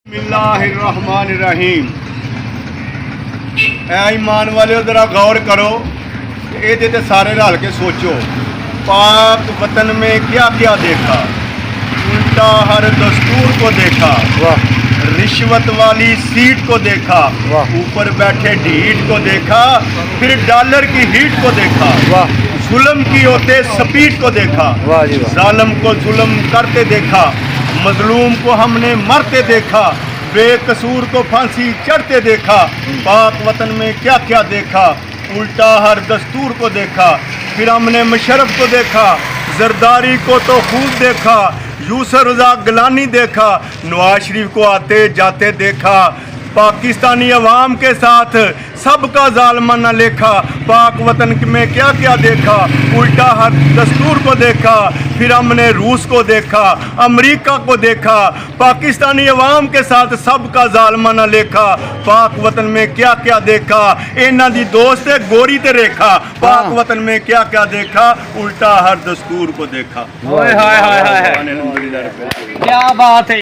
बिस्मिल्लाहिर्रहमानिर्रहीम। ऐ ईमान वाले ज़रा गौर करो, ये ते सारे रल के सोचो। पाक वतन में क्या क्या देखा, उल्टा हर दस्तूर को देखा, रिश्वत वाली सीट को देखा, ऊपर बैठे ढीठ को देखा, फिर डॉलर की हीट को देखा, जुल्म की होते स्पीड को देखा, जालिम को जुल्म करते देखा, मजलूम को हमने मरते देखा, बेकसूर को फांसी चढ़ते देखा। पाक वतन में क्या क्या देखा, उल्टा हर दस्तूर को देखा, फिर हमने मुशर्रफ को देखा, जरदारी को तो खूब देखा, यूसुफ रज़ा गिलानी देखा, नवाज शरीफ को आते जाते देखा। पाकिस्तानी अवाम के साथ सबका ज़ालिमाना लेखा। पाक वतन में क्या क्या देखा, उल्टा हर दस्तूर को देखा, फिर हमने रूस को देखा, अमेरिका को देखा। पाकिस्तानी अवाम के साथ सबका ज़ालिमाना लेखा। पाक वतन में क्या क्या देखा, इन्हां दी दोस्त है गोरी ते रेखा। पाक वतन में क्या क्या देखा, उल्टा हर दस्तूर को देखा। क्या बात है।